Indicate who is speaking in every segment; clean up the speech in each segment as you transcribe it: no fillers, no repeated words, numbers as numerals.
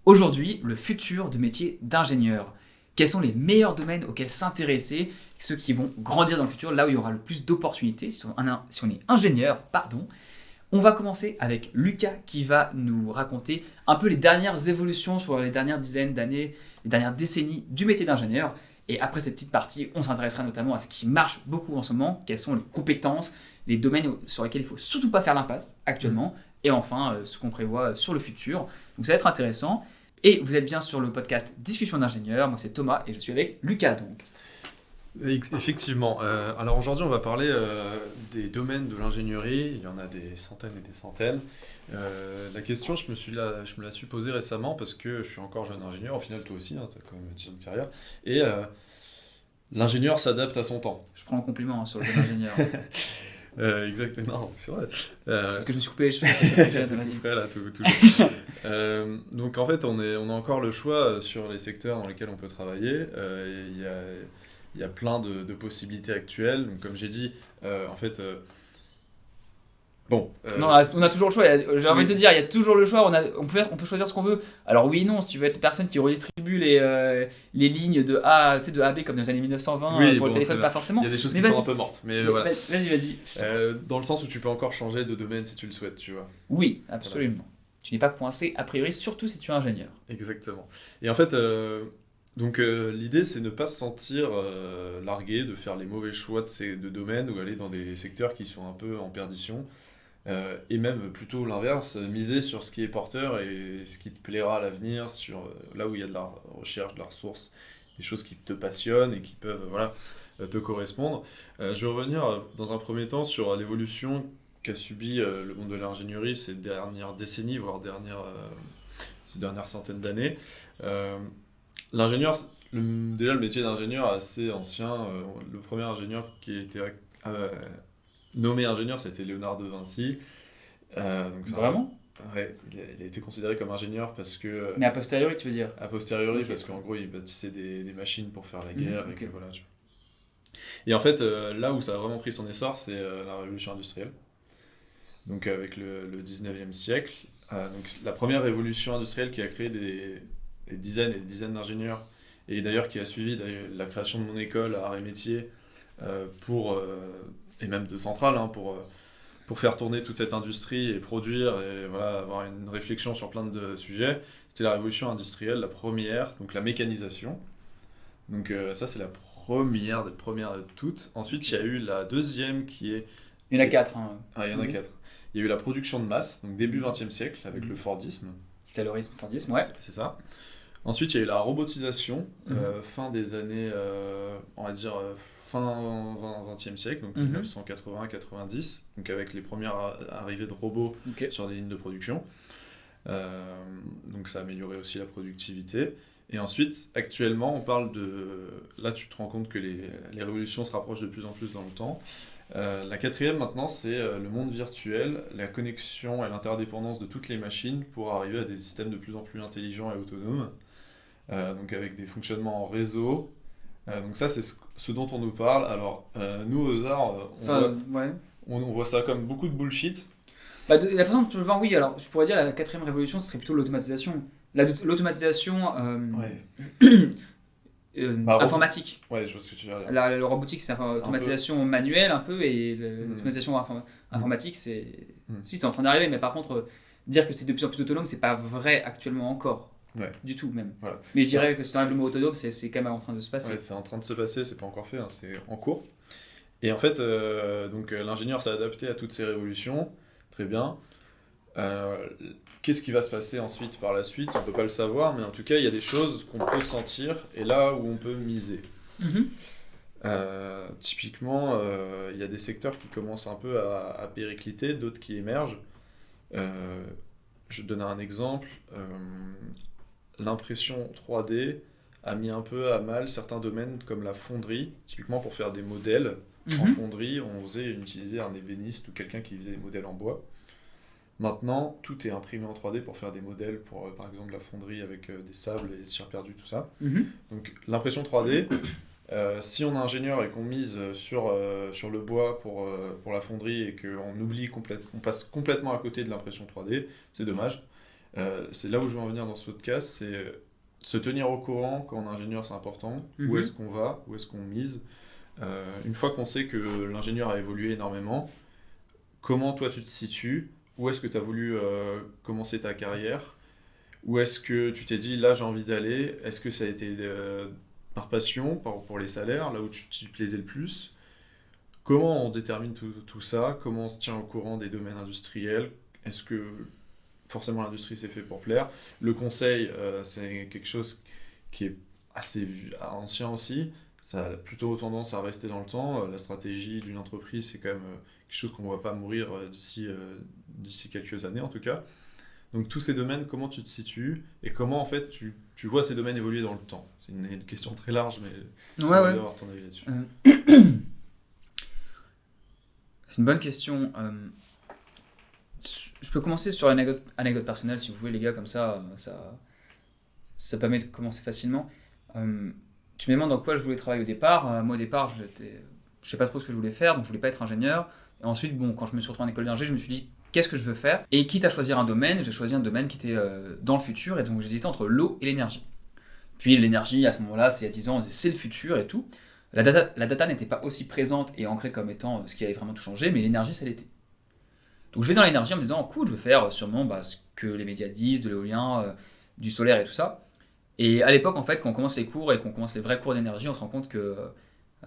Speaker 1: Aujourd'hui, le futur du métier d'ingénieur. Quels sont les meilleurs domaines auxquels s'intéresser, ceux qui vont grandir dans le futur, là où il y aura le plus d'opportunités si on est ingénieur, pardon. On va commencer avec Lucas qui va nous raconter un peu les dernières évolutions sur les dernières dizaines d'années, les dernières décennies du métier d'ingénieur. Et après cette petite partie, on s'intéressera notamment à ce qui marche beaucoup en ce moment, quelles sont les compétences, les domaines sur lesquels il ne faut surtout pas faire l'impasse actuellement, et enfin ce qu'on prévoit sur le futur. Donc ça va être intéressant. Et vous êtes bien sur le podcast Discussion d'ingénieurs. Moi c'est Thomas et je suis avec Lucas donc.
Speaker 2: Effectivement. Alors aujourd'hui, on va parler des domaines de l'ingénierie. Il y en a des centaines et des centaines. La question, je me la suis posée récemment parce que je suis encore jeune ingénieur. Au final, toi aussi, hein, tu as quand même 10 ans de carrière. Et l'ingénieur s'adapte à son temps.
Speaker 1: Je prends le compliment sur le jeune ingénieur.
Speaker 2: Exactement, c'est vrai.
Speaker 1: C'est parce que je me suis coupé les cheveux.
Speaker 2: Tout frais, là, tout. Donc en fait, on a encore le choix sur les secteurs dans lesquels on peut travailler. Il y a plein de possibilités actuelles. Donc, comme j'ai dit, en fait,
Speaker 1: non, on a toujours le choix. J'ai envie de te dire, il y a toujours le choix. On peut choisir ce qu'on veut. Alors oui, non, si tu veux être personne qui redistribue les lignes de A, tu sais, de A à B comme dans les années 1920 pour le téléphone, pas forcément.
Speaker 2: Il y a des choses qui sont un peu mortes, mais voilà.
Speaker 1: Vas-y.
Speaker 2: Dans le sens où tu peux encore changer de domaine si tu le souhaites, tu vois.
Speaker 1: Oui, absolument. Voilà. Tu n'es pas coincé a priori, surtout si tu es ingénieur.
Speaker 2: Exactement. Et en fait, l'idée, c'est ne pas se sentir largué, de faire les mauvais choix de domaines ou aller dans des secteurs qui sont un peu en perdition. Et même plutôt l'inverse, miser sur ce qui est porteur et ce qui te plaira à l'avenir, sur là où il y a de la recherche, de la ressource, des choses qui te passionnent et qui peuvent te correspondre. Je vais revenir dans un premier temps sur l'évolution qu'a subi le monde de l'ingénierie ces dernières décennies, voire ces dernières centaines d'années. L'ingénieur, déjà le métier d'ingénieur est assez ancien. Le premier ingénieur qui a été nommé ingénieur, c'était Léonard de Vinci.
Speaker 1: Vraiment ?
Speaker 2: Ouais, il a été considéré comme ingénieur parce que...
Speaker 1: Mais a posteriori, tu veux dire ?
Speaker 2: A posteriori, okay. Parce qu'en gros, il bâtissait des machines pour faire la guerre.
Speaker 1: Okay.
Speaker 2: Et en fait, là où ça a vraiment pris son essor, c'est la révolution industrielle. Donc avec le 19e siècle. Donc, la première révolution industrielle qui a créé des dizaines et des dizaines d'ingénieurs, et d'ailleurs qui a suivi la création de mon école à Arts et Métiers, et même de Centrale, pour faire tourner toute cette industrie et produire, et voilà, avoir une réflexion sur plein de sujets. C'était la révolution industrielle, la première, donc la mécanisation. Donc ça, c'est la première des toutes. Ensuite, il y a eu la deuxième qui est...
Speaker 1: Il y en a 4. Hein.
Speaker 2: Ah, il y en a 4. Il y a eu la production de masse, donc début 20e siècle, avec le Fordisme.
Speaker 1: Taylorisme, Fordisme, ouais.
Speaker 2: C'est ça. Ensuite, il y a eu la robotisation, fin des années, on va dire, fin 20e siècle, donc 1980-90, donc avec les premières arrivées de robots sur des lignes de production. Donc ça a amélioré aussi la productivité. Et ensuite, actuellement, on parle de... Là, tu te rends compte que les révolutions se rapprochent de plus en plus dans le temps. La quatrième, maintenant, c'est le monde virtuel, la connexion et l'interdépendance de toutes les machines pour arriver à des systèmes de plus en plus intelligents et autonomes. Donc avec des fonctionnements en réseau. Donc ça, c'est ce dont on nous parle. Alors, nous, aux arts, on voit ça comme beaucoup de bullshit.
Speaker 1: Bah, la façon dont tu le vois, oui. Alors, je pourrais dire la quatrième révolution, ce serait plutôt l'automatisation. L'automatisation informatique.
Speaker 2: Ouais, je vois ce que tu veux dire.
Speaker 1: La robotique, c'est l'automatisation manuelle un peu, et l'automatisation informatique, c'est... Si, c'est en train d'arriver, mais par contre, dire que c'est de plus en plus autonome, c'est pas vrai actuellement encore.
Speaker 2: Ouais.
Speaker 1: Du tout même.
Speaker 2: Voilà.
Speaker 1: Mais je dirais que c'est le mot autonome, c'est quand même en train de se passer.
Speaker 2: Ouais, c'est en train de se passer, c'est pas encore fait, hein, c'est en cours. Et en fait, l'ingénieur s'est adapté à toutes ces révolutions, très bien. Qu'est-ce qui va se passer ensuite par la suite ? On peut pas le savoir, mais en tout cas, il y a des choses qu'on peut sentir et là où on peut miser. Typiquement, il y a des secteurs qui commencent un peu à péricliter, d'autres qui émergent. Je vais te donner un exemple. L'impression 3D a mis un peu à mal certains domaines comme la fonderie. Typiquement, pour faire des modèles en fonderie, on osait utiliser un ébéniste ou quelqu'un qui faisait des modèles en bois. Maintenant, tout est imprimé en 3D pour faire des modèles pour, par exemple, la fonderie avec des sables et des cires perdues, tout ça. Donc, l'impression 3D, si on est ingénieur et qu'on mise sur le bois pour la fonderie et qu'on oublie on passe complètement à côté de l'impression 3D, c'est dommage. C'est là où je veux en venir dans ce podcast, c'est se tenir au courant quand on est ingénieur, c'est important. Où est-ce qu'on va, où est-ce qu'on mise. Une fois qu'on sait que l'ingénieur a évolué énormément, comment toi tu te situes, où est-ce que tu as voulu commencer ta carrière, où est-ce que tu t'es dit là j'ai envie d'aller, est-ce que ça a été par passion, pour les salaires, là où tu te plaisais le plus. Comment on détermine tout ça, comment on se tient au courant des domaines industriels, est-ce que forcément l'industrie c'est fait pour plaire. Le conseil, c'est quelque chose qui est assez ancien aussi. Ça a plutôt tendance à rester dans le temps. La stratégie d'une entreprise, c'est quand même quelque chose qu'on ne va pas mourir d'ici quelques années en tout cas. Donc tous ces domaines, comment tu te situes et comment en fait tu vois ces domaines évoluer dans le temps? C'est une question très large, mais j'ai envie d'avoir ton avis là-dessus.
Speaker 1: C'est une bonne question. Je peux commencer sur l'anecdote personnelle, si vous voulez, les gars, comme ça permet de commencer facilement. Tu me demandes dans quoi je voulais travailler au départ. Moi, au départ, je ne sais pas trop ce que je voulais faire, donc je ne voulais pas être ingénieur. Et ensuite, quand je me suis retrouvé en école d'ingé, je me suis dit, qu'est-ce que je veux faire? Et quitte à choisir un domaine, j'ai choisi un domaine qui était dans le futur, et donc j'hésitais entre l'eau et l'énergie. Puis l'énergie, à ce moment-là, c'est il y a 10 ans, on disait c'est le futur et tout. La data n'était pas aussi présente et ancrée comme étant ce qui allait vraiment tout changer, mais l'énergie, ça l'était. Donc je vais dans l'énergie en me disant, cool, je veux faire sûrement ce que les médias disent, de l'éolien, du solaire et tout ça. Et à l'époque, en fait, quand on commence les cours et qu'on commence les vrais cours d'énergie, on se rend compte que,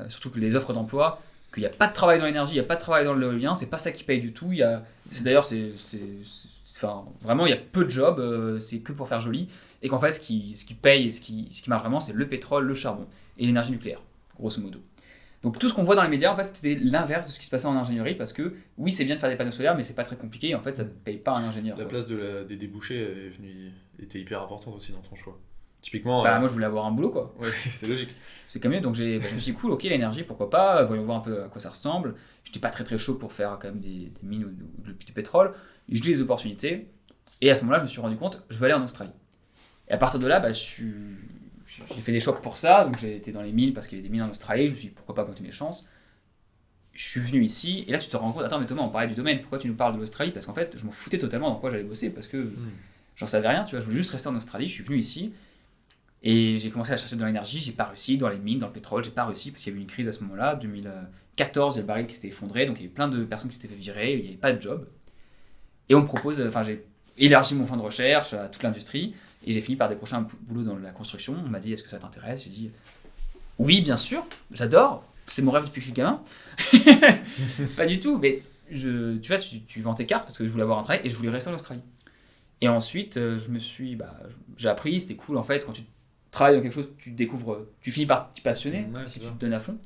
Speaker 1: surtout que les offres d'emploi, qu'il n'y a pas de travail dans l'énergie, il n'y a pas de travail dans l'éolien, c'est pas ça qui paye du tout. Vraiment, il y a peu de jobs, c'est que pour faire joli. Et qu'en fait, ce qui paye et ce qui marche vraiment, c'est le pétrole, le charbon et l'énergie nucléaire, grosso modo. Donc tout ce qu'on voit dans les médias, en fait, c'était l'inverse de ce qui se passait en ingénierie, parce que oui, c'est bien de faire des panneaux solaires, mais c'est pas très compliqué. En fait, ça ne paye pas un ingénieur.
Speaker 2: La place des débouchés était hyper importante aussi dans ton choix. Typiquement.
Speaker 1: Moi, je voulais avoir un boulot, quoi.
Speaker 2: Ouais, c'est logique.
Speaker 1: C'est comme mieux. Donc je me suis dit, cool, ok, l'énergie, pourquoi pas. Voyons voir un peu à quoi ça ressemble. J'étais pas très très chaud pour faire quand même des mines ou du pétrole. J'ai eu des opportunités. Et à ce moment-là, je me suis rendu compte, je veux aller en Australie. Et à partir de là, j'ai fait des choix pour ça, donc j'ai été dans les mines parce qu'il y avait des mines en Australie, je me suis dit pourquoi pas compter mes chances. Je suis venu ici, et là tu te rends compte, attends mais Thomas, on parlait du domaine, pourquoi tu nous parles de l'Australie? Parce qu'en fait, je m'en foutais totalement dans quoi j'allais bosser, parce que j'en savais rien, tu vois, je voulais juste rester en Australie, je suis venu ici, et j'ai commencé à chercher dans l'énergie, j'ai pas réussi, dans les mines, dans le pétrole, j'ai pas réussi, parce qu'il y avait eu une crise à ce moment-là, 2014, il y a le baril qui s'était effondré, donc il y avait plein de personnes qui s'étaient fait virer, il n'y avait pas de job. Et on me propose, j'ai élargi mon champ de recherche à toute l'industrie, et j'ai fini par décrocher un boulot dans la construction. On m'a dit, est-ce que ça t'intéresse? J'ai dit, oui, bien sûr, j'adore, c'est mon rêve depuis que je suis gamin. Pas du tout, mais tu vois, tu vends tes cartes parce que je voulais avoir un travail et je voulais rester en Australie. Et ensuite, j'ai appris, c'était cool en fait, quand tu travailles dans quelque chose, tu finis par t'y passionner, si tu te donnes à fond.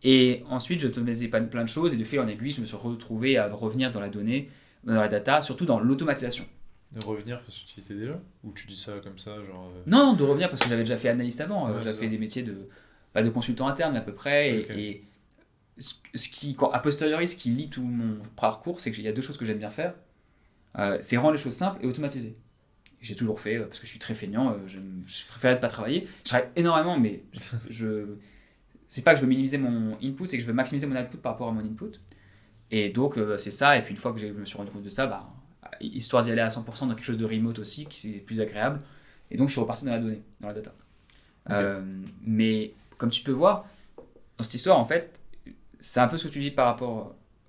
Speaker 1: Et ensuite, je te mettais plein de choses, et de fil en aiguille, je me suis retrouvé à revenir dans la donnée, dans la data, surtout dans l'automatisation.
Speaker 2: De revenir parce que tu y étais déjà? Ou tu dis ça comme ça, genre...
Speaker 1: Non, de revenir parce que j'avais déjà fait analyste avant. J'avais fait des métiers pas de consultant interne, mais à peu près. Okay. Et a posteriori, ce qui lie tout mon parcours, c'est qu'il y a deux choses que j'aime bien faire. C'est rendre les choses simples et automatiser. J'ai toujours fait, parce que je suis très feignant, je préfère ne pas travailler. Je travaille énormément, mais c'est pas que je veux minimiser mon input, c'est que je veux maximiser mon output par rapport à mon input. Et donc, c'est ça. Et puis une fois que je me suis rendu compte de ça, histoire d'y aller à 100% dans quelque chose de remote aussi, qui c'est plus agréable. Et donc, je suis reparti dans la donnée, dans la data. Okay. Mais comme tu peux voir, dans cette histoire, en fait, c'est un peu ce que tu dis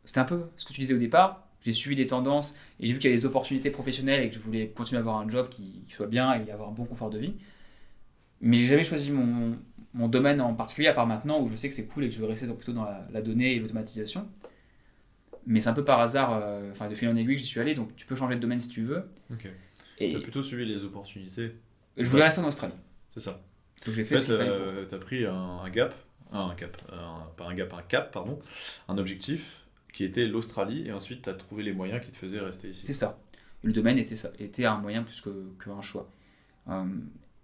Speaker 1: c'était un peu ce que tu disais au départ. J'ai suivi les tendances et j'ai vu qu'il y avait des opportunités professionnelles et que je voulais continuer à avoir un job qui soit bien et avoir un bon confort de vie. Mais j'ai jamais choisi mon domaine en particulier, à part maintenant où je sais que c'est cool et que je veux rester plutôt dans la donnée et l'automatisation. Mais c'est un peu par hasard, de fil en aiguille que j'y suis allé, donc tu peux changer de domaine si tu veux.
Speaker 2: Ok. Tu as plutôt suivi les opportunités.
Speaker 1: Je voulais rester en Australie.
Speaker 2: C'est ça.
Speaker 1: Donc j'ai fait ce qu'il fallait pour.
Speaker 2: Tu as pris un objectif qui était l'Australie, et ensuite tu as trouvé les moyens qui te faisaient rester ici.
Speaker 1: C'est ça. Le domaine était un moyen plus qu'un choix.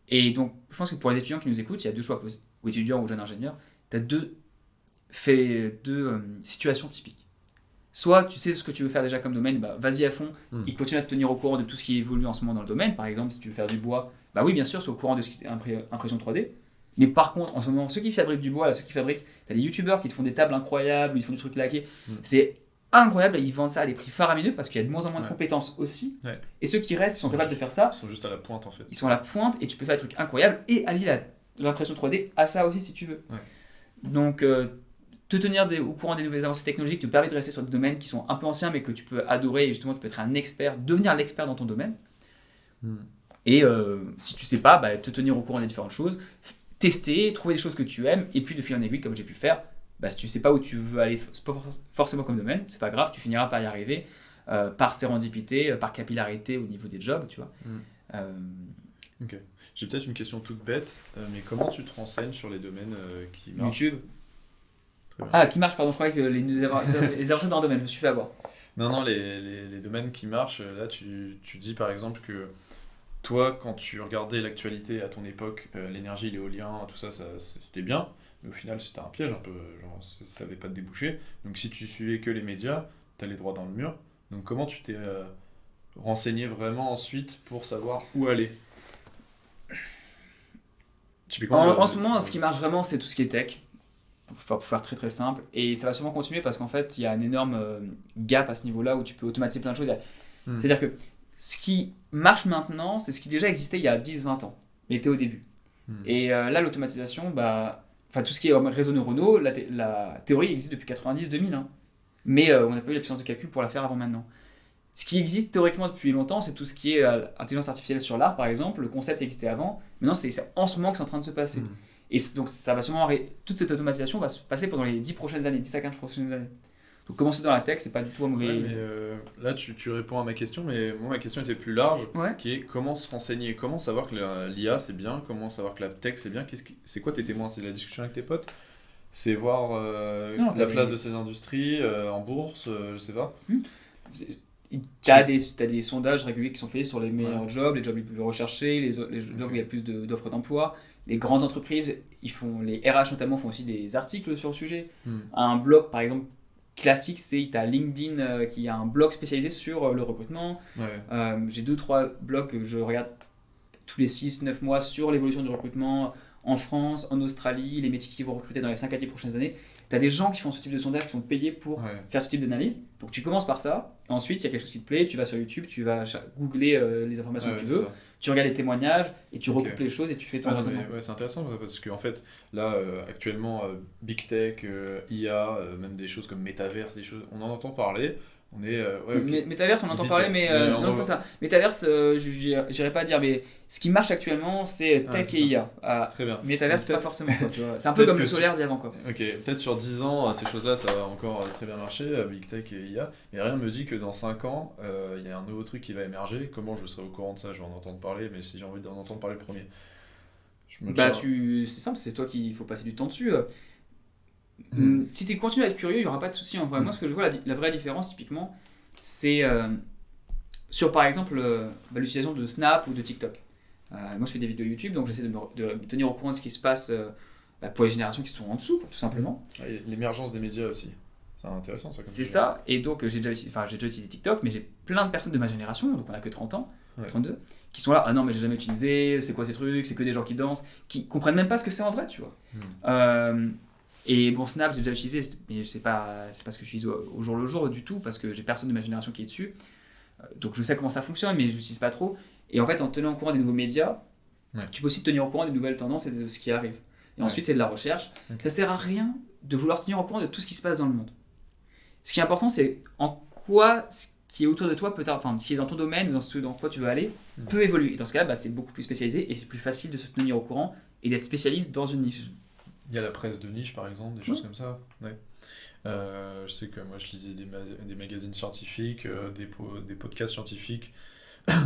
Speaker 1: Et donc, je pense que pour les étudiants qui nous écoutent, il y a deux choix, ou étudiants ou jeunes ingénieurs, tu as deux situations typiques. Soit tu sais ce que tu veux faire déjà comme domaine, vas-y à fond et continue à te tenir au courant de tout ce qui évolue en ce moment dans le domaine. Par exemple, si tu veux faire du bois, oui, bien sûr, sois au courant de ce qui est impression 3D. Mais par contre, en ce moment, ceux qui fabriquent du bois, t'as des youtubeurs qui te font des tables incroyables, ils font du truc laqué. C'est incroyables, ils vendent ça à des prix faramineux parce qu'il y a de moins en moins de
Speaker 2: Ouais.
Speaker 1: compétences aussi.
Speaker 2: Ouais.
Speaker 1: Et ceux qui restent
Speaker 2: Ils
Speaker 1: sont
Speaker 2: sont
Speaker 1: capables de faire ça.
Speaker 2: Ils sont juste à la pointe en fait.
Speaker 1: Ils sont à la pointe et tu peux faire des trucs incroyables et allier l'impression 3D à ça aussi si tu veux.
Speaker 2: Ouais.
Speaker 1: Donc, te tenir au courant des nouvelles avancées technologiques te permet de rester sur des domaines qui sont un peu anciens mais que tu peux adorer et justement tu peux être un expert, devenir l'expert dans ton domaine. Et si tu sais pas, bah, te tenir au courant des différentes choses, tester, trouver des choses que tu aimes et puis de fil en aiguille comme j'ai pu le faire. Bah, si tu sais pas où tu veux aller, c'est pas forcément comme domaine, c'est pas grave, tu finiras par y arriver par sérendipité, par capillarité au niveau des jobs, tu vois.
Speaker 2: Ok. J'ai peut-être une question toute bête, mais comment tu te renseignes sur les domaines qui marchent?
Speaker 1: YouTube.
Speaker 2: Très bien.
Speaker 1: Ah, qui marche, pardon, je croyais que les avancées dans le domaine, je me suis fait avoir.
Speaker 2: Non, les domaines qui marchent, là tu dis par exemple que toi, quand tu regardais l'actualité à ton époque, l'énergie, l'éolien, tout ça, c'était bien, mais au final c'était un piège un peu, genre ça n'avait pas de débouché. Donc si tu suivais que les médias, t'allais droit dans le mur. Donc comment tu t'es renseigné vraiment ensuite pour savoir où aller? Typiquement,
Speaker 1: En ce moment, ce qui marche vraiment, c'est tout ce qui est tech. Pour faire très très simple. Et ça va sûrement continuer parce qu'en fait, il y a un énorme gap à ce niveau-là où tu peux automatiser plein de choses. C'est-à-dire que ce qui marche maintenant, c'est ce qui déjà existait il y a 10-20 ans, mais était au début. Et là, l'automatisation, bah, tout ce qui est réseaux neuronaux, la théorie existe depuis 90-2000. Hein. Mais on n'a pas eu la puissance de calcul pour la faire avant maintenant. Ce qui existe théoriquement depuis longtemps, c'est tout ce qui est intelligence artificielle sur l'art, par exemple. Le concept existait avant. Maintenant, c'est en ce moment que c'est en train de se passer. Et donc, ça va sûrement toute cette automatisation va se passer pendant les 10 prochaines années, 10 à 15 prochaines années. Donc, commencer dans la tech, c'est pas du tout un mauvais.
Speaker 2: Ouais, mais là, tu réponds à ma question, mais moi, ma question était plus large,
Speaker 1: Ouais.
Speaker 2: qui est comment se renseigner, comment savoir que l'IA c'est bien, comment savoir que la tech c'est bien, c'est quoi tes témoins? C'est la discussion avec tes potes? C'est voir
Speaker 1: Non,
Speaker 2: la place de ces industries en bourse, je sais pas.
Speaker 1: T'as des sondages réguliers qui sont faits sur les meilleurs jobs, les jobs les plus recherchés, les jobs où il y a le plus d'offres d'emploi. Les grandes entreprises, les RH notamment font aussi des articles sur le sujet. Un blog, par exemple, classique, c'est t'as LinkedIn qui a un blog spécialisé sur le recrutement. J'ai 2-3 blogs que je regarde tous les 6-9 mois sur l'évolution du recrutement en France, en Australie, les métiers qui vont recruter dans les 5 à 10 prochaines années. Tu as des gens qui font ce type de sondage qui sont payés pour faire ce type d'analyse. Donc tu commences par ça. Et ensuite, s'il y a quelque chose qui te plaît, tu vas sur YouTube, tu vas googler les informations que tu veux. Tu regardes les témoignages et tu recoupes les choses et tu fais ton raisonnement.
Speaker 2: C'est intéressant parce qu'en fait, là, actuellement, Big Tech, IA, même des choses comme Metaverse, des choses, on en entend parler. On est,
Speaker 1: Metaverse, on entend parler, mais non, c'est pas ça. Metaverse, j'irais pas dire, mais ce qui marche actuellement, c'est tech et IA.
Speaker 2: Très bien.
Speaker 1: Metaverse, pas forcément. Quoi, tu vois. C'est un peu comme le solaire d'avant. Quoi.
Speaker 2: Ok, peut-être sur 10 ans, ces choses-là, ça va encore très bien marcher, Big Tech et IA. Mais rien ne me dit que dans 5 ans, il y a un nouveau truc qui va émerger. Comment je serai au courant de ça? Je vais en entendre parler, mais si j'ai envie d'en entendre parler le premier.
Speaker 1: C'est simple, c'est toi qu'il faut passer du temps dessus. Si tu continues à être curieux, il n'y aura pas de souci en vrai. Moi, ce que je vois, la vraie différence, typiquement, c'est sur par exemple l'utilisation de Snap ou de TikTok. Moi, je fais des vidéos YouTube, donc j'essaie de me tenir au courant de ce qui se passe pour les générations qui sont en dessous, tout simplement.
Speaker 2: L'émergence des médias aussi. C'est intéressant ça.
Speaker 1: C'est ça, et donc j'ai déjà utilisé TikTok, mais j'ai plein de personnes de ma génération, donc on n'a que 30 ans, 32, qui sont là, ah non, mais j'ai jamais utilisé, c'est quoi ces trucs, c'est que des gens qui dansent, qui comprennent même pas ce que c'est en vrai, tu vois. Et bon, Snap, j'ai déjà utilisé, mais c'est pas ce que j'utilise au jour le jour du tout, parce que j'ai personne de ma génération qui est dessus. Donc je sais comment ça fonctionne, mais je l'utilise pas trop. Et en fait, en te tenant au courant des nouveaux médias, tu peux aussi te tenir au courant des nouvelles tendances et de ce qui arrive. Et ensuite, c'est de la recherche. Ça sert à rien de vouloir se tenir au courant de tout ce qui se passe dans le monde. Ce qui est important, c'est en quoi ce qui est autour de toi, ce qui est dans ton domaine, dans quoi tu veux aller, peut évoluer. Et dans ce cas-là, c'est beaucoup plus spécialisé et c'est plus facile de se tenir au courant et d'être spécialiste dans une niche.
Speaker 2: Il y a la presse de niche, par exemple, des choses comme ça. Je sais que moi, je lisais des magazines scientifiques, des podcasts scientifiques,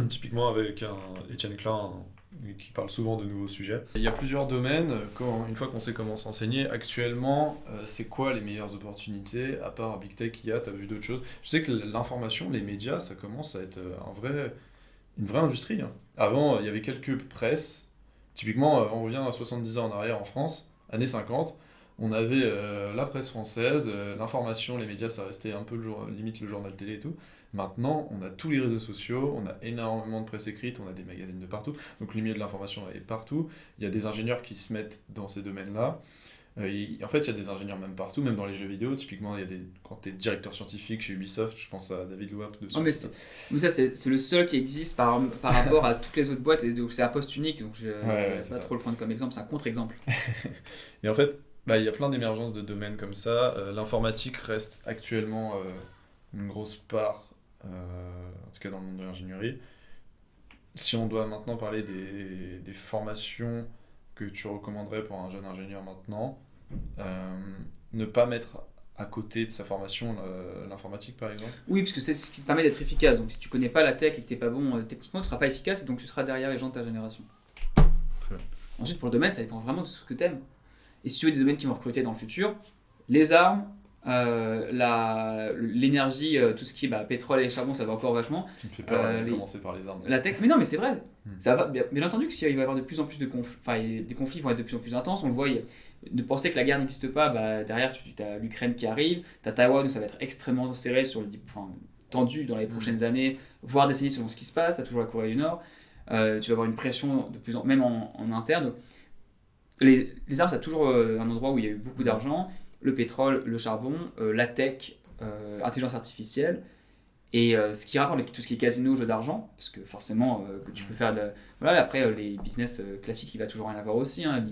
Speaker 2: typiquement avec Étienne Klein, qui parle souvent de nouveaux sujets. Il y a plusieurs domaines. Une fois qu'on sait comment s'enseigner, actuellement, c'est quoi les meilleures opportunités? À part Big Tech, IA, tu as vu d'autres choses? Je sais que l'information, les médias, ça commence à être une vraie industrie. Hein. Avant, il y avait quelques presses. Typiquement, on revient à 70 ans en arrière en France. Années 50, on avait la presse française, l'information, les médias, ça restait un peu limite le journal télé et tout. Maintenant, on a tous les réseaux sociaux, on a énormément de presse écrite, on a des magazines de partout, donc le milieu de l'information est partout. Il y a des ingénieurs qui se mettent dans ces domaines-là. En fait, il y a des ingénieurs même partout, même dans les jeux vidéo. Typiquement, quand tu es directeur scientifique chez Ubisoft, je pense à David Louap de
Speaker 1: Oh, mais ça, c'est le seul qui existe par rapport à toutes les autres boîtes, et donc c'est un poste unique, donc je ne vais pas trop le prendre comme exemple, c'est un contre-exemple.
Speaker 2: Et en fait, il y a plein d'émergences de domaines comme ça. L'informatique reste actuellement une grosse part, en tout cas dans le monde de l'ingénierie. Si on doit maintenant parler des formations que tu recommanderais pour un jeune ingénieur maintenant, ne pas mettre à côté de sa formation l'informatique par exemple.
Speaker 1: Oui, parce que c'est ce qui te permet d'être efficace. Donc si tu connais pas la tech et que tu n'es pas bon techniquement, tu ne seras pas efficace et donc tu seras derrière les gens de ta génération.
Speaker 2: Très bien.
Speaker 1: Ensuite, pour le domaine, ça dépend vraiment de ce que tu aimes. Et si tu veux des domaines qui vont recruter dans le futur, les armes, l'énergie, tout ce qui est pétrole et charbon, ça va encore vachement.
Speaker 2: Tu me fais peur de commencer par les armes.
Speaker 1: La tech, mais non, mais c'est vrai. Ça va, bien entendu que s'il va y avoir de plus en plus de conflits, des conflits vont être de plus en plus intenses. On le voit, de penser que la guerre n'existe pas, derrière tu as l'Ukraine qui arrive, tu as Taïwan où ça va être extrêmement serré, tendu dans les prochaines années, voire décennies selon ce qui se passe. Tu as toujours la Corée du Nord. Tu vas avoir une pression de plus en même en interne. Les armes, c'est toujours un endroit où il y a eu beaucoup d'argent. Le pétrole, le charbon, la tech, intelligence artificielle. Et ce qui rapporte tout ce qui est casino, jeu d'argent, parce que forcément, que tu peux faire voilà, après, les business classiques, il va toujours rien avoir aussi, hein,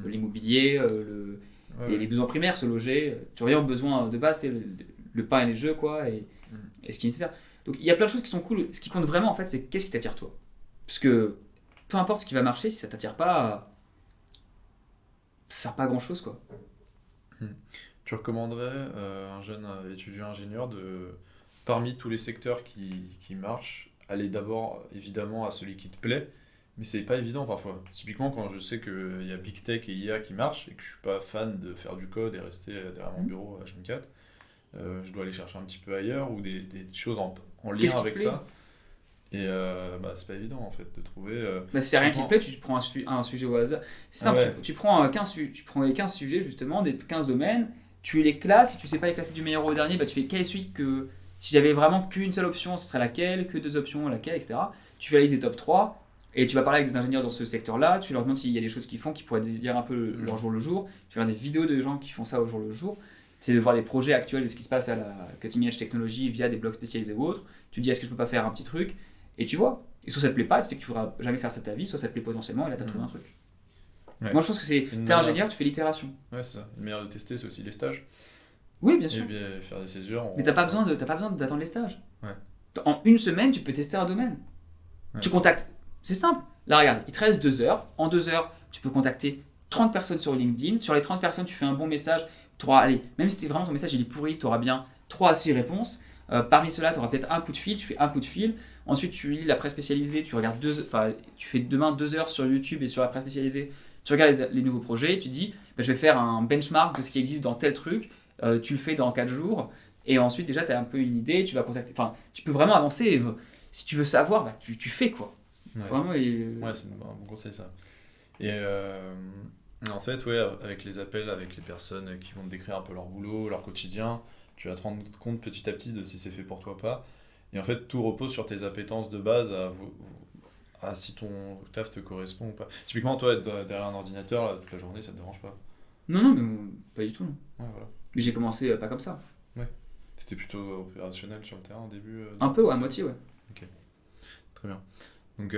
Speaker 1: l'immobilier, les besoins primaires, se loger. Tu reviens aux besoins de base, c'est le pain et les jeux, quoi, et ce qui est nécessaire. Donc il y a plein de choses qui sont cool. Ce qui compte vraiment, en fait, c'est qu'est-ce qui t'attire toi. Parce que peu importe ce qui va marcher, si ça t'attire pas, ça sert pas à grand-chose, quoi.
Speaker 2: Tu recommanderais un jeune étudiant ingénieur parmi tous les secteurs qui marchent, aller d'abord évidemment à celui qui te plaît, mais c'est pas évident parfois. Typiquement, quand je sais qu'il y a Big Tech et IA qui marchent et que je suis pas fan de faire du code et rester derrière mon bureau H24, je dois aller chercher un petit peu ailleurs ou des choses en lien avec ça. Et c'est pas évident en fait de trouver.
Speaker 1: Si c'est rien qui te plaît, tu prends un sujet au hasard. C'est simple, tu prends les 15 sujets justement, des 15 domaines, tu les classes. Si tu sais pas les classer du meilleur au dernier, tu fais quelle est celui que. Si j'avais vraiment qu'une seule option, ce serait laquelle, que deux options, laquelle, etc. Tu fais la liste des top 3 et tu vas parler avec des ingénieurs dans ce secteur-là. Tu leur demandes s'il y a des choses qu'ils font qui pourraient dire un peu leur jour le jour. Tu vas voir des vidéos de gens qui font ça au jour le jour. C'est de voir des projets actuels de ce qui se passe à la cutting edge technologie via des blogs spécialisés ou autres. Tu te dis est-ce que je peux pas faire un petit truc et tu vois. Et soit ça te plaît pas, tu sais que tu ne pourras jamais faire ça ta vie, soit ça te plaît potentiellement et là tu as trouvé un truc. Ouais. Moi je pense que t'es ingénieur, tu fais l'itération.
Speaker 2: Ouais, c'est ça. Une manière de tester, c'est aussi les stages.
Speaker 1: Oui, bien sûr.
Speaker 2: Et bien faire des césures.
Speaker 1: Mais t'as pas besoin d'attendre les stages.
Speaker 2: Ouais.
Speaker 1: En une semaine, tu peux tester un domaine. Ouais, tu contactes. C'est simple. Là, regarde, il te reste 2 heures. En 2 heures, tu peux contacter 30 personnes sur LinkedIn. Sur les 30 personnes, tu fais un bon message. Même si vraiment ton message il est pourri, tu auras bien 3 à 6 réponses. Parmi ceux-là, tu auras peut-être un coup de fil. Tu fais un coup de fil. Ensuite, tu lis la presse spécialisée. Tu regardes tu fais demain 2 heures sur YouTube et sur la presse spécialisée. Tu regardes les nouveaux projets. Tu dis, je vais faire un benchmark de ce qui existe dans tel truc. Tu le fais dans 4 jours et ensuite déjà tu as un peu une idée, tu vas contacter, tu peux vraiment avancer si tu veux savoir, tu fais quoi.
Speaker 2: Ouais.
Speaker 1: Vraiment,
Speaker 2: ouais, c'est un bon conseil ça. Et en fait, avec les appels, avec les personnes qui vont te décrire un peu leur boulot, leur quotidien, tu vas te rendre compte petit à petit de si c'est fait pour toi ou pas. Et en fait, tout repose sur tes appétences de base à si ton taf te correspond ou pas. Typiquement, toi, être derrière un ordinateur là, toute la journée, ça te dérange pas?
Speaker 1: Non, mais pas du tout. Non.
Speaker 2: Ouais, voilà.
Speaker 1: Mais j'ai commencé pas comme ça.
Speaker 2: Ouais. T'étais plutôt opérationnel sur le terrain au début
Speaker 1: un peu, à moitié, ouais.
Speaker 2: Ok. Très bien. Donc,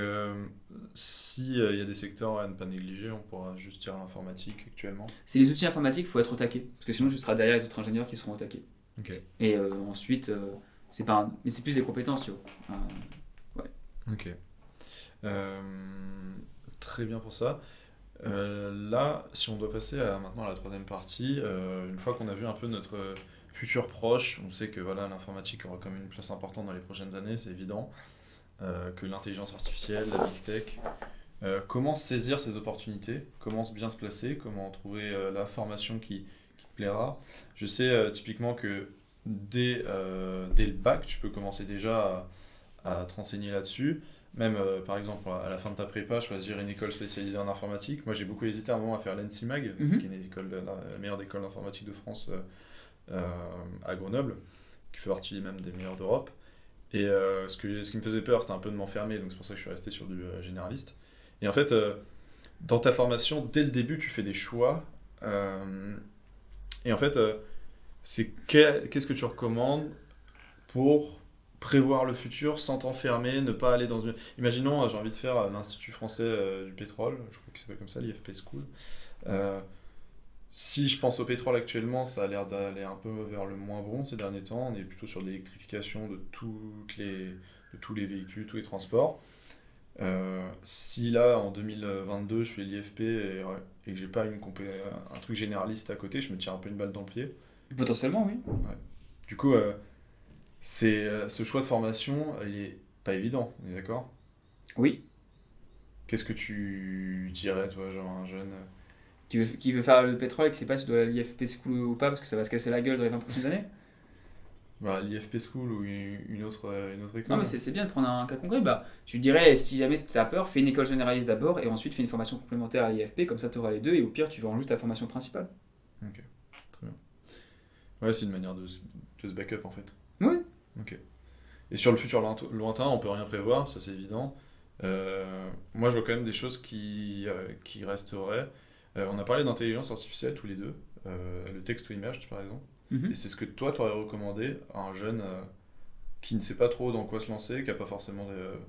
Speaker 2: s'il y a des secteurs à ne pas négliger, on pourra juste dire l'informatique actuellement.
Speaker 1: C'est les outils informatiques, il faut être au taquet. Parce que sinon, tu seras derrière les autres ingénieurs qui seront au taquet.
Speaker 2: Ok.
Speaker 1: Et ensuite, mais c'est plus des compétences, tu vois. Ouais.
Speaker 2: Ok. Très bien pour ça. Là, si on doit passer maintenant à la troisième partie, une fois qu'on a vu un peu notre futur proche, on sait que l'informatique aura quand même une place importante dans les prochaines années, c'est évident, que l'intelligence artificielle, la big tech, comment saisir ces opportunités, comment bien se placer, comment trouver la formation qui te plaira. Je sais typiquement que dès le bac, tu peux commencer déjà à te renseigner là-dessus. Même, par exemple, à la fin de ta prépa, choisir une école spécialisée en informatique. Moi, j'ai beaucoup hésité à un moment à faire l'ENSIMAG, qui est la meilleure école d'informatique de France à Grenoble, qui fait partie même des meilleures d'Europe. Et ce qui me faisait peur, c'était un peu de m'enfermer, donc c'est pour ça que je suis resté sur du généraliste. Et en fait, dans ta formation, dès le début, tu fais des choix Et en fait, qu'est-ce que tu recommandes pour prévoir le futur sans t'enfermer, ne pas aller dans une... Imaginons, j'ai envie de faire l'Institut français du pétrole, je crois que c'est pas comme ça, l'IFP School. Si je pense au pétrole actuellement, ça a l'air d'aller un peu vers le moins bon ces derniers temps. On est plutôt sur l'électrification de tous les véhicules, tous les transports. Si là, en 2022, je fais l'IFP et que j'ai pas un truc généraliste à côté, je me tire un peu une balle dans le pied.
Speaker 1: Potentiellement, oui.
Speaker 2: Ouais. Du coup, ce choix de formation, il est pas évident, on est d'accord?
Speaker 1: Oui.
Speaker 2: Qu'est-ce que tu dirais, toi, genre un jeune...
Speaker 1: Qui veut faire le pétrole et qui sait pas si tu dois aller à l'IFP School ou pas parce que ça va se casser la gueule dans les 20 prochaines années.
Speaker 2: Bah, l'IFP School ou une autre école.
Speaker 1: Non, mais c'est bien de prendre un cas concret. Bah, tu dirais, si jamais tu as peur, fais une école généraliste d'abord et ensuite fais une formation complémentaire à l'IFP, comme ça tu auras les deux et au pire tu vends juste ta formation principale.
Speaker 2: Ok, très bien. Ouais, c'est une manière de se backup en fait.
Speaker 1: Oui.
Speaker 2: Ok. Et sur le futur lointain, on peut rien prévoir, ça c'est évident. Moi je vois quand même des choses qui resteraient. On a parlé d'intelligence artificielle tous les deux, le texte-to-image par exemple.
Speaker 1: Mhm.
Speaker 2: Et c'est ce que toi t'aurais recommandé à un jeune qui ne sait pas trop dans quoi se lancer, qui n'a pas forcément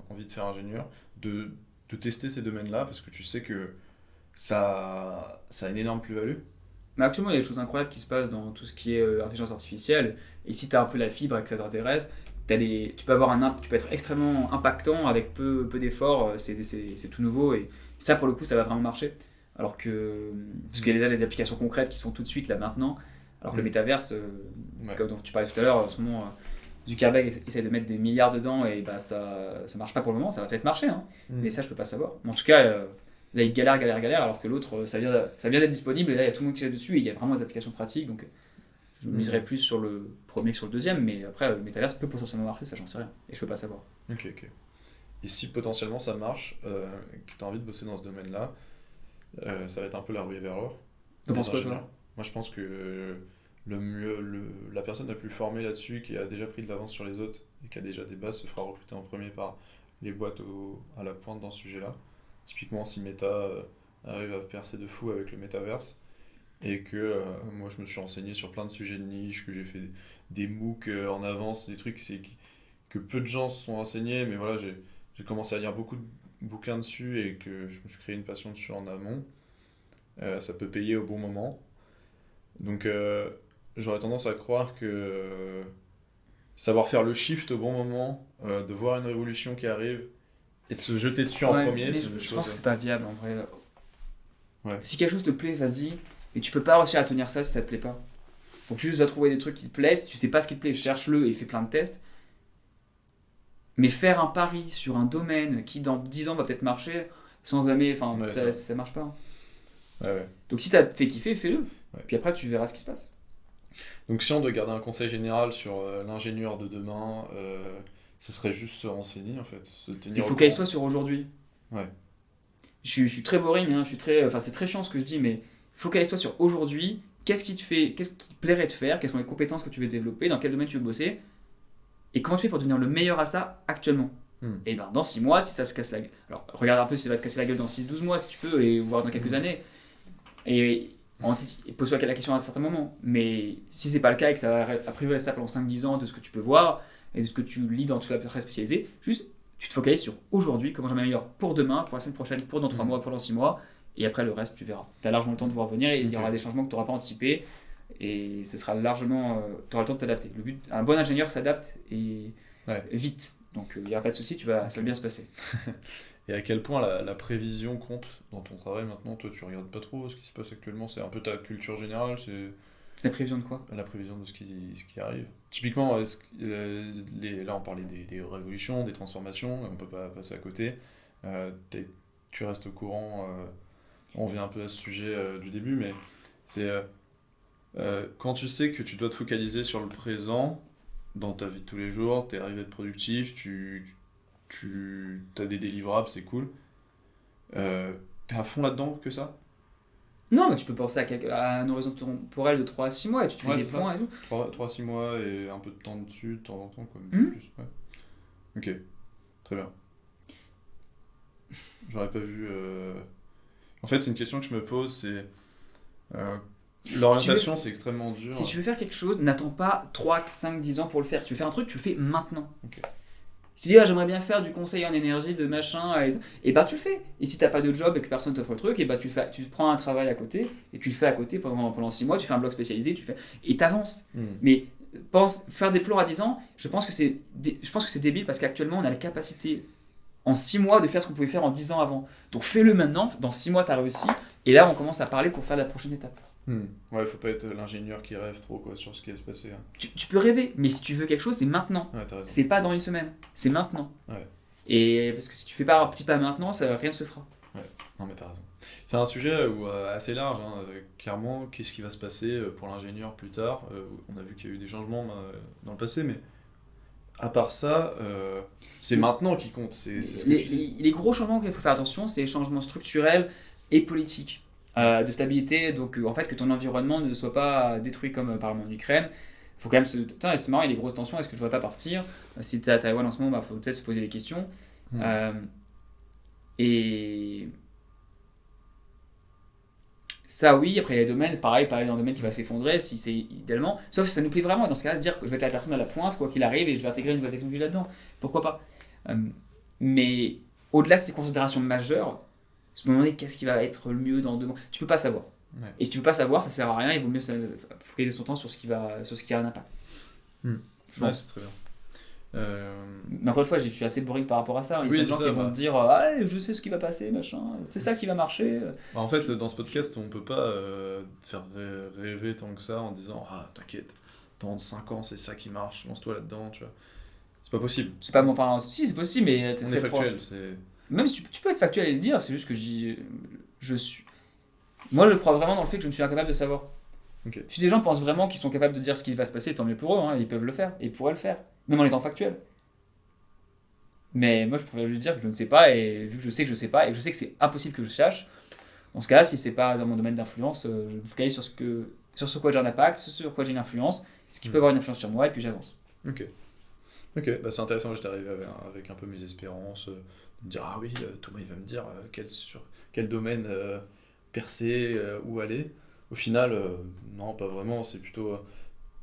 Speaker 2: envie de faire ingénieur, de tester ces domaines-là parce que tu sais que ça a une énorme plus-value.
Speaker 1: Mais actuellement, il y a des choses incroyables qui se passent dans tout ce qui est intelligence artificielle. Et si tu as un peu la fibre et que ça t'intéresse, tu peux tu peux être extrêmement impactant avec peu d'efforts. C'est tout nouveau et ça, pour le coup, ça va vraiment marcher. Alors que, parce qu'il y a déjà des applications concrètes qui se font tout de suite là maintenant. Alors que le métaverse,
Speaker 2: Ouais.
Speaker 1: comme dont tu parlais tout à l'heure, en ce moment, Zuckerberg essaie de mettre des milliards dedans et bah, ça marche pas pour le moment. Ça va peut-être marcher, hein, mais ça, je peux pas savoir. Mais en tout cas, là, il galère, alors que l'autre, ça vient d'être disponible et là, il y a tout le monde qui est dessus et il y a vraiment des applications pratiques. Donc, je miserais plus sur le premier que sur le deuxième, mais après, le métaverse peut potentiellement marcher, ça, j'en sais rien. Et je peux pas savoir.
Speaker 2: Ok, ok. Et si potentiellement ça marche, que tu as envie de bosser dans ce domaine-là, ça va être un peu la ruée vers l'or.
Speaker 1: T'en
Speaker 2: Les
Speaker 1: penses quoi,
Speaker 2: ingénieurs.
Speaker 1: toi?
Speaker 2: Moi je pense que la personne la plus formée là-dessus, qui a déjà pris de l'avance sur les autres et qui a déjà des bases, se fera recruter en premier par les boîtes à la pointe dans ce sujet-là. Typiquement, si Meta arrive à percer de fou avec le métaverse, et que moi je me suis renseigné sur plein de sujets de niche, que j'ai fait des MOOC en avance, des trucs que peu de gens se sont renseignés, mais voilà, j'ai commencé à lire beaucoup de bouquins dessus et que je me suis créé une passion dessus en amont. Ça peut payer au bon moment. Donc j'aurais tendance à croire que savoir faire le shift au bon moment, de voir une révolution qui arrive et de se jeter dessus en
Speaker 1: Ouais,
Speaker 2: premier,
Speaker 1: mais
Speaker 2: c'est une
Speaker 1: je pense que
Speaker 2: chose.
Speaker 1: c'est pas viable en vrai.
Speaker 2: Ouais.
Speaker 1: Si quelque chose te plaît, vas-y. Et tu peux pas réussir à tenir ça si ça te plaît pas. Donc juste va trouver des trucs qui te plaisent. Si tu sais pas ce qui te plaît, cherche-le et fais plein de tests. Mais faire un pari sur un domaine qui dans 10 ans va peut-être marcher sans jamais. Enfin,
Speaker 2: Ouais,
Speaker 1: ça marche pas.
Speaker 2: Ouais, ouais.
Speaker 1: Donc si ça te fait kiffer, fais-le.
Speaker 2: Ouais.
Speaker 1: Puis après, tu verras ce qui se passe.
Speaker 2: Donc si on doit garder un conseil général sur l'ingénieur de demain, ce serait juste se renseigner en fait, se
Speaker 1: C'est
Speaker 2: tenir au
Speaker 1: focalise-toi
Speaker 2: courant.
Speaker 1: sur aujourd'hui.
Speaker 2: Ouais.
Speaker 1: Je suis très boring, hein, enfin, c'est très chiant ce que je dis, mais focalise-toi sur aujourd'hui. Qu'est-ce qui te plairait de faire? Quelles sont les compétences que tu veux développer? Dans quel domaine tu veux bosser? Et comment tu fais pour devenir le meilleur à ça actuellement?
Speaker 2: Hmm.
Speaker 1: Et ben dans 6 mois, si ça se casse la gueule. Alors regarde un peu si ça va se casser la gueule dans 6 12 mois si tu peux, et voire dans quelques années. Et pose-toi la question à un certain moment. Mais si c'est pas le cas et que ça va a priori rester ça pendant 5 10 ans de ce que tu peux voir et de ce que tu lis dans toute la presse spécialisée, juste tu te focalises sur aujourd'hui, comment je m'améliore pour demain, pour la semaine prochaine, pour dans 3 mois, pour dans 6 mois. Et après le reste, tu verras. Tu as largement le temps de voir venir et il y aura
Speaker 2: Ok.
Speaker 1: des changements que tu n'auras pas anticipés. Et ce sera largement. Tu auras le temps de t'adapter. Un bon ingénieur s'adapte et
Speaker 2: Ouais.
Speaker 1: vite. Donc il n'y aura pas de souci, ça va bien se passer.
Speaker 2: Et à quel point la prévision compte dans ton travail maintenant? Toi, tu regardes pas trop ce qui se passe actuellement, c'est un peu ta culture générale, c'est
Speaker 1: La prévision de quoi?
Speaker 2: la prévision de ce qui arrive. Typiquement, là on parlait des révolutions, des transformations, on peut pas passer à côté. Tu restes au courant, on revient un peu à ce sujet du début, mais c'est quand tu sais que tu dois te focaliser sur le présent dans ta vie de tous les jours, t'es arrivé à être productif, tu as des délivrables, c'est cool. T'es à fond là-dedans que ça?
Speaker 1: Non, mais tu peux penser à un horizon temporel de 3 à 6 mois et tu te fais
Speaker 2: Ouais,
Speaker 1: des
Speaker 2: c'est
Speaker 1: points
Speaker 2: ça.
Speaker 1: et tout.
Speaker 2: 3-6 mois et un peu de temps dessus, de temps en temps, quoi, mais pas
Speaker 1: Hmm.
Speaker 2: plus. Ouais. Ok, très bien. J'aurais pas vu. En fait, c'est une question que je me pose, c'est L'orientation, c'est extrêmement dur.
Speaker 1: Si tu veux faire quelque chose, n'attends pas 3, 5, 10 ans pour le faire. Si tu veux faire un truc, tu le fais maintenant.
Speaker 2: Ok.
Speaker 1: Si tu dis, j'aimerais bien faire du conseil en énergie, de machin, et bah tu le fais. Et si t'as pas de job et que personne t'offre le truc, et bah tu prends un travail à côté, et tu le fais à côté pendant 6 mois, tu fais un blog spécialisé, et t'avances. Mais faire des plans à 10 ans, je pense que c'est débile parce qu'actuellement on a la capacité en 6 mois de faire ce qu'on pouvait faire en 10 ans avant. Donc fais-le maintenant, dans 6 mois t'as réussi, et là on commence à parler pour faire la prochaine étape.
Speaker 2: Ouais, faut pas être l'ingénieur qui rêve trop sur ce qui va se passer.
Speaker 1: Tu peux rêver, mais si tu veux quelque chose, c'est maintenant.
Speaker 2: Ouais, t'as raison.
Speaker 1: C'est pas dans une semaine, c'est maintenant.
Speaker 2: Ouais.
Speaker 1: Et parce que si tu fais pas un petit pas maintenant, rien ne se fera.
Speaker 2: Ouais, non mais t'as raison. C'est un sujet assez large, clairement, qu'est-ce qui va se passer pour l'ingénieur plus tard. On a vu qu'il y a eu des changements dans le passé, mais à part ça, c'est maintenant qui compte. C'est ce que tu dis.
Speaker 1: Les gros changements qu'il faut faire attention, c'est les changements structurels et politiques. De stabilité, donc en fait que ton environnement ne soit pas détruit comme par exemple en Ukraine. Il faut quand même c'est marrant, il y a des grosses tensions, est-ce que je ne dois pas partir? Si tu es à Taïwan en ce moment, il faut peut-être se poser des questions. Et ça oui, après il y a des domaines, pareil dans un domaine qui va s'effondrer, si c'est idéalement, sauf si ça nous plaît vraiment, dans ce cas-là, se dire que je vais être la personne à la pointe, quoi qu'il arrive, et je vais intégrer une nouvelle technologie là-dedans, pourquoi pas. Mais au-delà de ces considérations majeures, se demander qu'est-ce qui va être le mieux dans 2 mois. Tu peux pas savoir.
Speaker 2: Ouais.
Speaker 1: Et si tu peux pas savoir, ça sert à rien. Il vaut mieux focaliser son temps sur ce qui a un impact. Je pense.
Speaker 2: C'est très bien.
Speaker 1: Mais encore une fois, je suis assez boring par rapport à ça. Il y a plein de gens qui vont te dire je sais ce qui va passer, machin. C'est ça qui va marcher.
Speaker 2: En fait, dans ce podcast, on peut pas faire rêver tant que ça en disant t'inquiète, dans 5 ans, c'est ça qui marche, lance-toi là-dedans, tu vois. C'est pas possible.
Speaker 1: C'est pas si, c'est possible, mais
Speaker 2: on est factuel.
Speaker 1: Même si tu peux être factuel et le dire, c'est juste que moi je crois vraiment dans le fait que je ne suis incapable de savoir.
Speaker 2: Okay.
Speaker 1: Si des gens pensent vraiment qu'ils sont capables de dire ce qui va se passer, tant mieux pour eux, ils peuvent le faire, et ils pourraient le faire, même en étant factuel. Mais moi je préfère juste dire que je ne sais pas, et vu que je sais que je sais pas, et que je sais que c'est impossible que je sache, dans ce cas-là, si c'est pas dans mon domaine d'influence, je me focalise sur ce quoi j'ai un impact, sur quoi j'ai une influence, ce qui peut avoir une influence sur moi, et puis j'avance.
Speaker 2: Ok, c'est intéressant, j'étais arrivé avec un peu mes espérances, de me dire Thomas il va me dire sur quel domaine percer, où aller. Au final, non, pas vraiment, c'est plutôt...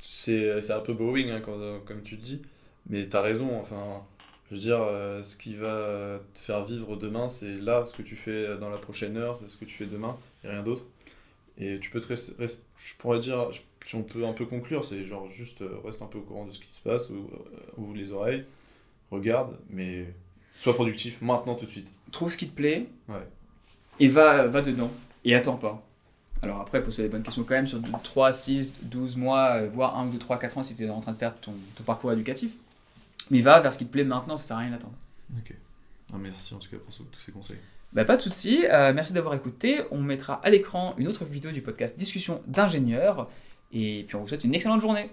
Speaker 2: c'est un peu Boeing, comme tu le dis, mais t'as raison, enfin, je veux dire, ce qui va te faire vivre demain, c'est là, ce que tu fais dans la prochaine heure, c'est ce que tu fais demain, et rien d'autre. Et tu peux je pourrais dire, si on peut un peu conclure, c'est genre juste reste un peu au courant de ce qui se passe, ouvre les oreilles, regarde, mais sois productif maintenant tout de suite.
Speaker 1: Trouve ce qui te plaît,
Speaker 2: ouais.
Speaker 1: Et va dedans, et attends pas. Alors après, il faut se poser les bonnes questions quand même sur 3, 6, 12 mois, voire 1, 2, 3, 4 ans si tu es en train de faire ton parcours éducatif. Mais va vers ce qui te plaît maintenant, ça sert à rien d'attendre.
Speaker 2: Ok. Merci en tout cas pour tous ces conseils.
Speaker 1: Pas de souci, merci d'avoir écouté. On mettra à l'écran une autre vidéo du podcast Discussion d'ingénieurs. Et puis on vous souhaite une excellente journée.